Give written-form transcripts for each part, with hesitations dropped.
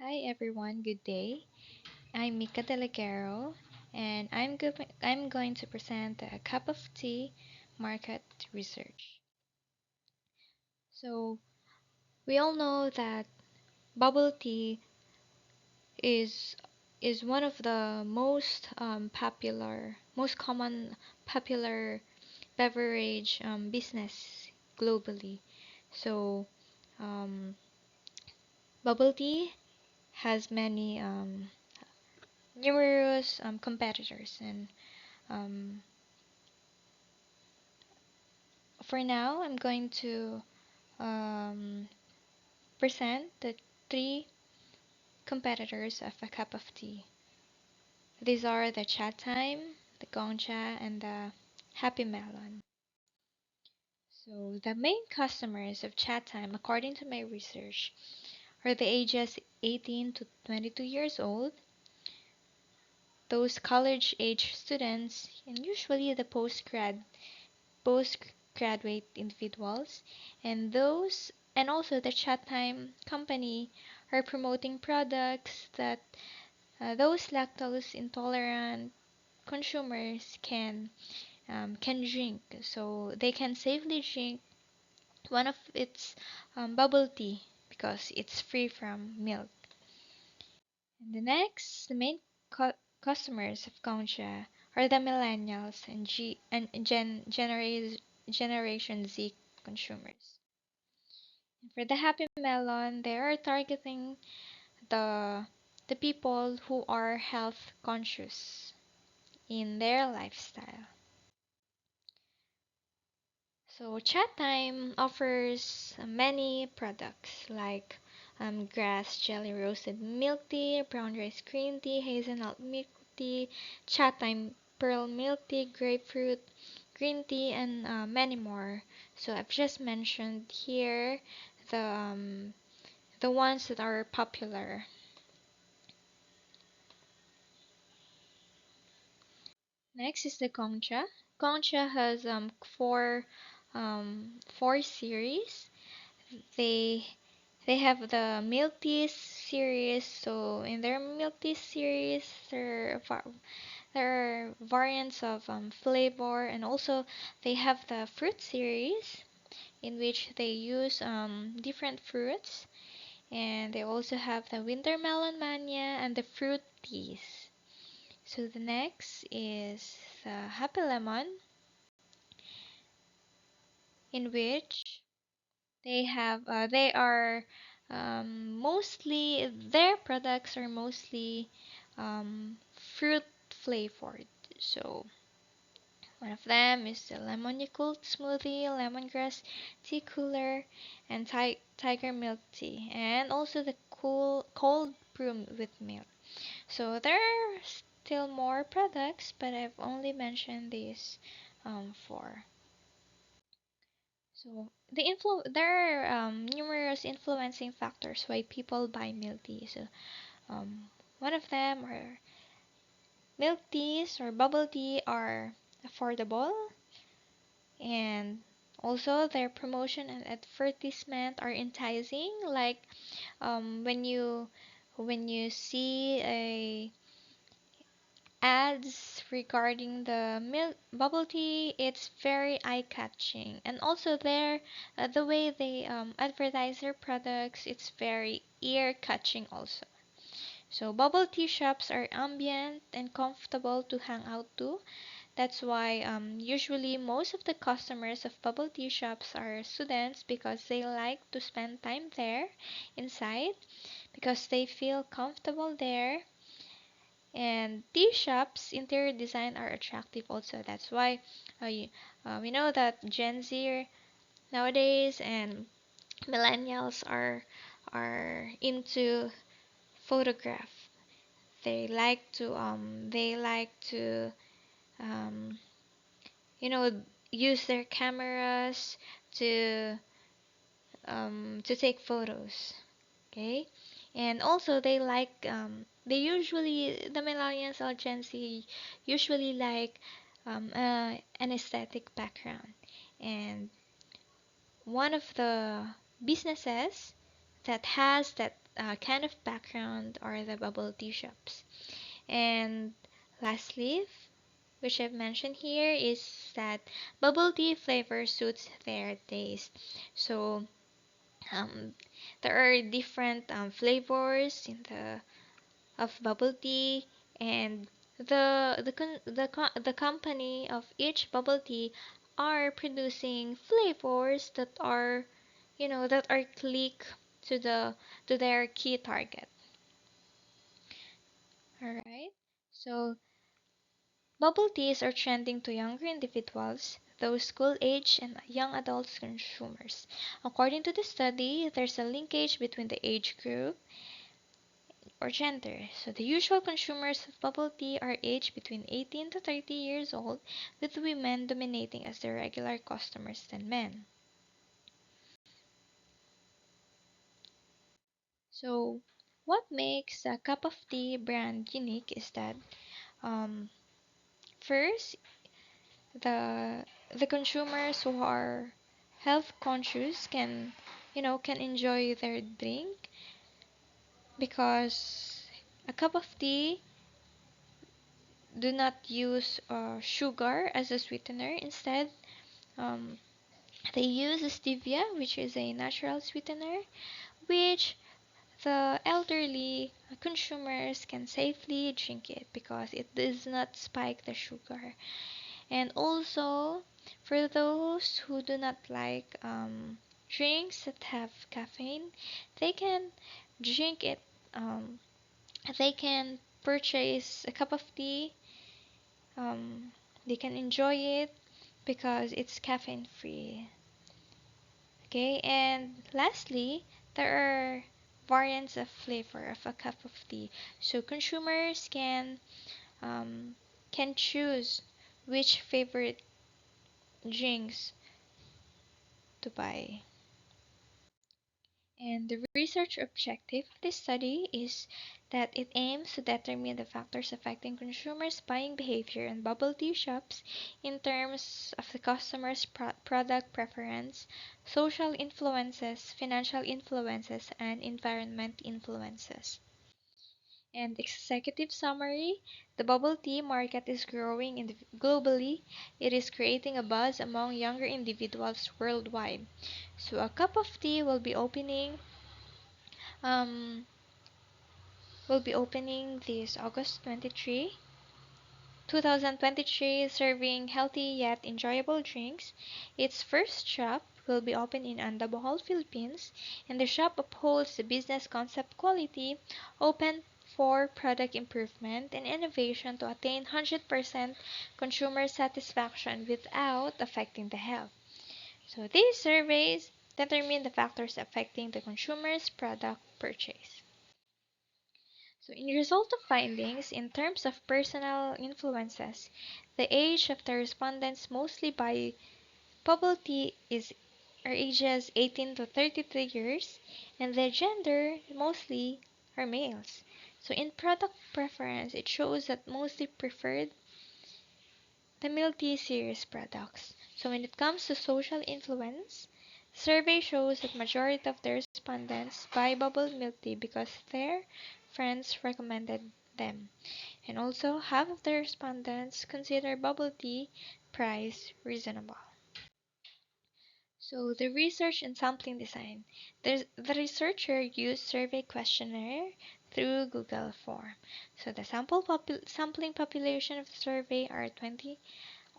Hi everyone, good day. I'm Mikkha Deligero and I'm going to present a cup of tea market research. So, we all know that bubble tea is is one of the most common popular beverage business globally. So, um, bubble tea has many numerous competitors and um, for now, I'm going to um, present the three competitors of a cup of tea. These are the Chat Time, the Gongcha, and the Happy Melon. So, the main customers of Chat Time, according to my research, are the ages 18 to 22 years old, those college age students, and usually the postgraduate individuals, and also the chat time company are promoting products that those lactose intolerant consumers can drink, so they can safely drink one of its bubble tea because it's free from milk. And the main customers of Concha are the millennials and Generation Z consumers. And for the Happy Melon, they are targeting the the people who are health conscious in their lifestyle. So Chat Time offers many products like grass jelly roasted milk tea, brown rice green tea, hazelnut milk tea, Chat Time pearl milk tea, grapefruit green tea, and many more. So I've just mentioned here the um, the ones that are popular. Next is the Gongcha. Gongcha has four series. They they have the milk tea series. So in their milk tea series, there are variants of flavor, and also they have the fruit series in which they use different fruits, and they also have the winter melon mania and the fruit teas. So the next is the happy lemon, in which they are mostly their products are mostly fruit flavored. So one of them is the lemon Yakult smoothie, lemongrass tea cooler, and tiger milk tea, and also the cold brew with milk. So there are still more products, but I've only mentioned these four. So there are numerous influencing factors why people buy milk tea. So um, one of them are milk teas or bubble tea are affordable, and also their promotion and advertisement are enticing. Like when you see a ads regarding the milk bubble tea, it's very eye-catching, and also the way they advertise their products, it's very ear-catching also. So bubble tea shops are ambient and comfortable to hang out to. That's why usually most of the customers of bubble tea shops are students, because they like to spend time there inside because they feel comfortable there. And tea shops interior design are attractive also. That's why we know that Gen Z nowadays and millennials are into photograph. They like to um, you know use their cameras to to take photos. Okay, and also the millennials or Gen Z usually like an aesthetic background, and one of the businesses that has that kind of background are the bubble tea shops. And lastly, which I've mentioned here, is that bubble tea flavor suits their taste. So um, there are different flavors in the of bubble tea, and the company of each bubble tea are producing flavors that are, that are click to their key target. All right. So bubble teas are trending to younger individuals, those school age and young adults consumers. According to the study, there's a linkage between the age group or gender. So the usual consumers of bubble tea are aged between 18 to 30 years old, with women dominating as the regular customers than men. So what makes a cup of tea brand unique is that um, first, the consumers who are health conscious can enjoy their drink, because a cup of tea do not use sugar as a sweetener. Instead, um, they use stevia, which is a natural sweetener, which the elderly consumers can safely drink it because it does not spike the sugar. And also, for those who do not like drinks that have caffeine, they can drink it. Um, they can purchase a cup of tea. Um, they can enjoy it because it's caffeine free. Okay, and lastly, there are variants of flavor of a cup of tea, so consumers um, can choose which favorite drinks to buy. And the research objective of this study is that it aims to determine the factors affecting consumers' buying behavior in bubble tea shops in terms of the customer's product preference, social influences, financial influences, and environment influences. And executive summary, the bubble tea market is growing globally. It is creating a buzz among younger individuals worldwide. So a cup of tea um, will be opening this August 2023, serving healthy yet enjoyable drinks. Its first shop will be open in Andabohol, Philippines, and the shop upholds the business concept quality, open for product improvement and innovation to attain 100% consumer satisfaction without affecting the health. So these surveys determine the factors affecting the consumer's product purchase. So, in result of findings, in terms of personal influences, the age of the respondents mostly by bubble tea are ages 18 to 33 years, and the gender mostly are males. So, in product preference, it shows that mostly preferred the milk tea series products. So, when it comes to social influence, survey shows that majority of the respondents buy bubble milk tea because their friends recommended them. And also, half of the respondents consider bubble tea price reasonable. So, the research and sampling design. The researcher used survey questionnaire through Google form. So, the sampling population of the survey are 20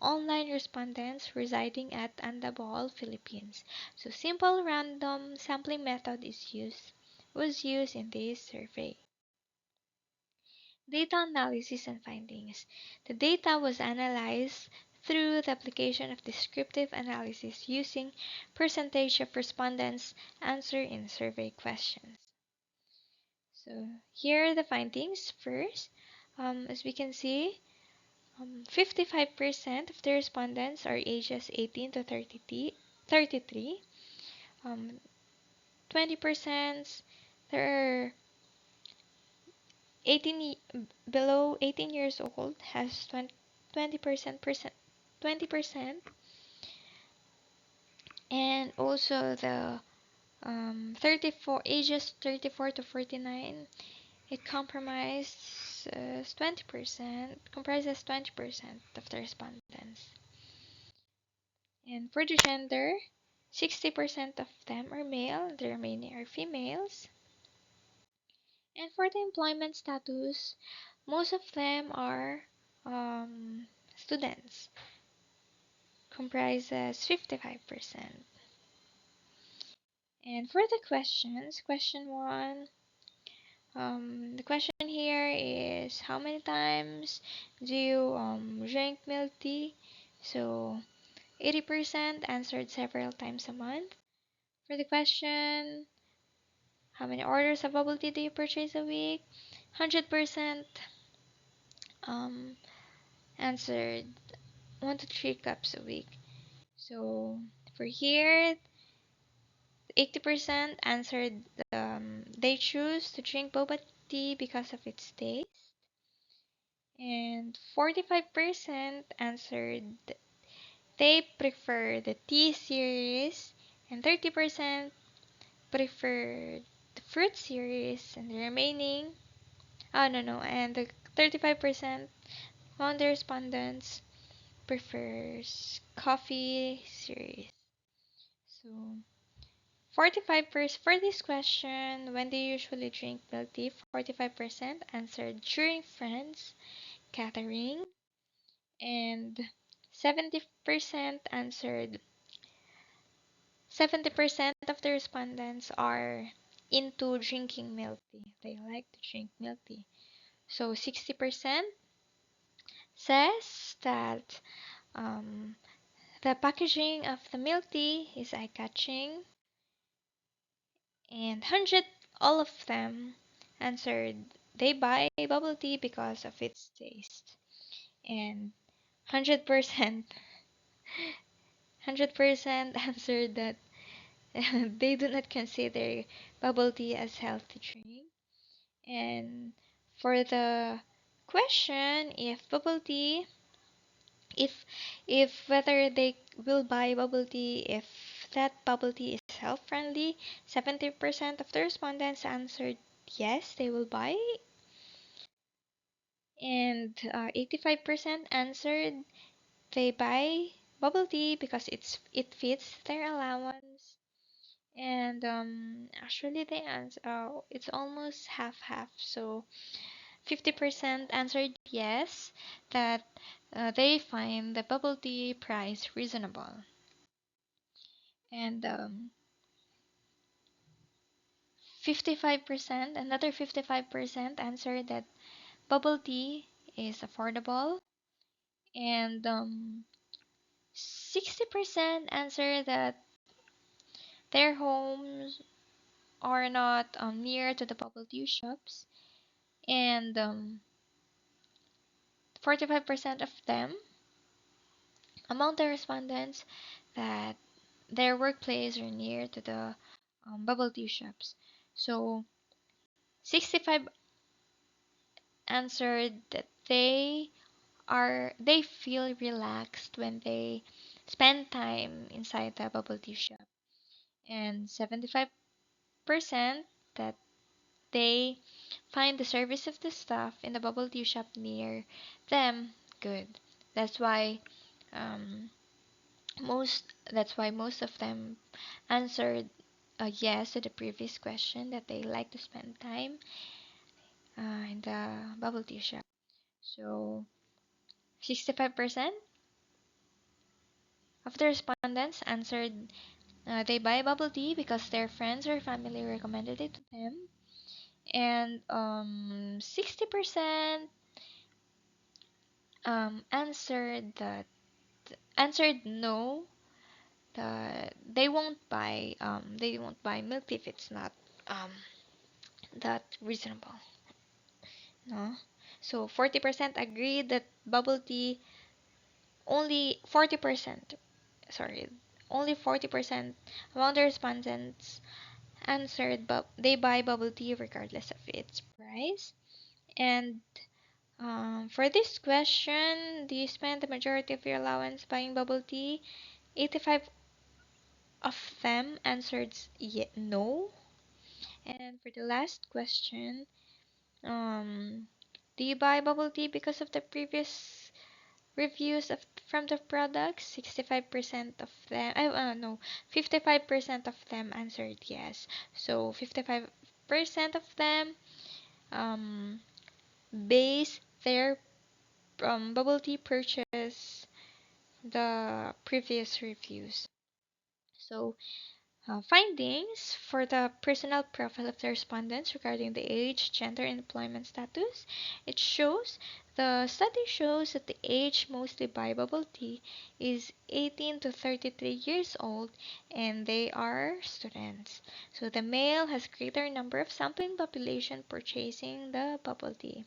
online respondents residing at Andabol, Philippines. So, simple random sampling method was used in this survey. Data analysis and findings. The data was analyzed through the application of descriptive analysis using percentage of respondents answer in survey questions. So here are the findings. First, as we can see, 55% of the respondents are ages 18 to 33. 20% there are 18 below 18 years old has 20%, and also the 34 ages 34 to 49, it comprises 20% of the respondents. And for the gender, 60% of them are male, the remaining are females. And for the employment status, most of them are students, comprises 55%. And for the questions, question one, the question here is how many times do you drink milk tea? So 80% answered several times a month. For the question, how many orders of bubble tea do you purchase a week? 100% um, answered 1 to 3 cups a week. So for here, 80% answered they choose to drink boba tea because of its taste. And 45% answered they prefer the tea series. And 30% prefer the fruit series. And the remaining, oh no, no. And the 35% among the respondents prefers coffee series. So 45% for this question, when do you usually drink milk tea? 45% answered during friends gathering, and 70% answered 70% of the respondents are into drinking milk tea. They like to drink milk tea. So 60% says that um, the packaging of the milk tea is eye-catching, and 100 all of them answered they buy bubble tea because of its taste. And 100% answered that they do not consider bubble tea as healthy drink. And for the question if if whether they will buy bubble tea if that bubble tea is health friendly, 70% of the respondents answered yes, they will buy, and 85% answered they buy bubble tea because it fits their allowance. And actually the answer it's almost half half. So 50% answered yes, that they find the bubble tea price reasonable. And 55%, another 55% answered that bubble tea is affordable. And 60% answered that their homes are not near to the bubble tea shops. And 45% of them, among the respondents, that their workplace are near to the bubble tea shops. So 65 answered that they feel relaxed when they spend time inside the bubble tea shop, and 75% that they find the service of the staff in the bubble tea shop near them good. That's why um, most of them answered yes to the previous question, that they like to spend time in the bubble tea shop. So 65% of the respondents answered they buy bubble tea because their friends or family recommended it to them. And 60% answered no, they won't buy milk tea if it's not um, that reasonable. No. So 40% agreed that bubble tea, only 40%, sorry, only 40% among the respondents answered but they buy bubble tea regardless of its price. And for this question, do you spend the majority of your allowance buying bubble tea? 85 of them answered no. And for the last question, um, do you buy bubble tea because of the previous reviews from the products? 65% of them, no, 55% of them answered yes. So 55% of them um, base their bubble tea purchase the previous reviews. So findings for the personal profile of the respondents regarding the age, gender, and employment status. The study shows that the age mostly buy bubble tea is 18 to 33 years old, and they are students. So the male has greater number of sampling population purchasing the bubble tea.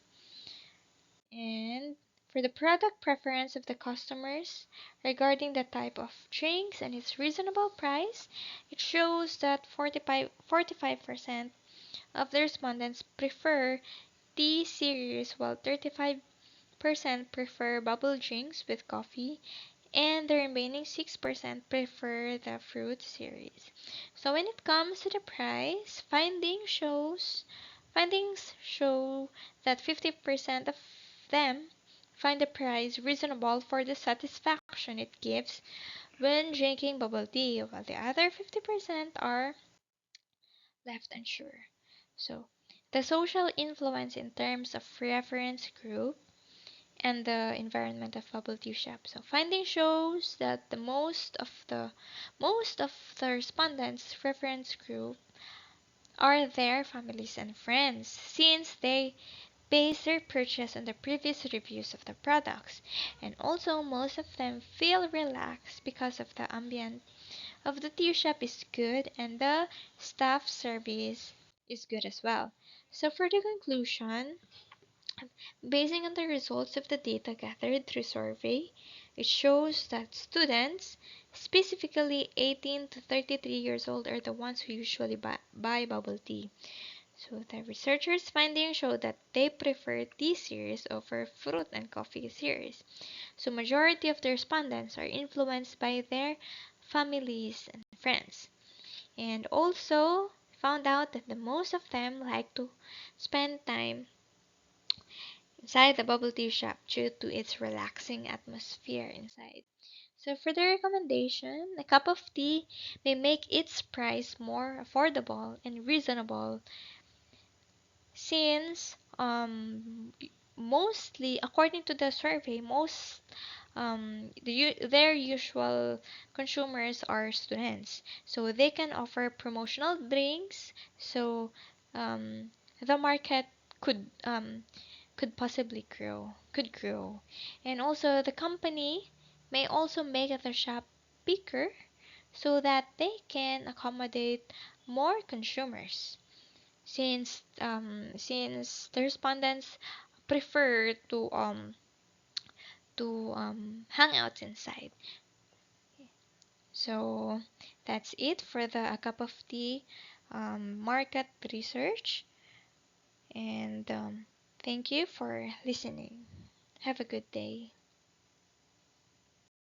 And for the product preference of the customers regarding the type of drinks and its reasonable price, it shows that 45% of the respondents prefer tea series, while 35% prefer bubble drinks with coffee, and the remaining 6% prefer the fruit series. So when it comes to the price, findings show that 50% of them find the price reasonable for the satisfaction it gives when drinking bubble tea, while the other 50% are left unsure. So, the social influence in terms of reference group and the environment of bubble tea shop. So finding shows that the most of the respondents' reference group are their families and friends, since they base their purchase on the previous reviews of the products. And also most of them feel relaxed because of the ambient of the tea shop is good and the staff service is good as well. So for the conclusion, basing on the results of the data gathered through survey, it shows that students, specifically 18 to 33 years old, are the ones who usually buy bubble tea. So the researchers' findings show that they prefer tea series over fruit and coffee series. So majority of the respondents are influenced by their families and friends. And also found out that the most of them like to spend time inside the bubble tea shop due to its relaxing atmosphere inside. So for the recommendation, a cup of tea may make its price more affordable and reasonable, since mostly according to the survey, their usual consumers are students, so they can offer promotional drinks. So um, the market could could grow. And also the company may also make the shop bigger so that they can accommodate more consumers, since the respondents prefer to hang out inside. So that's it for the A Cup of Tea market research, and thank you for listening. Have a good day.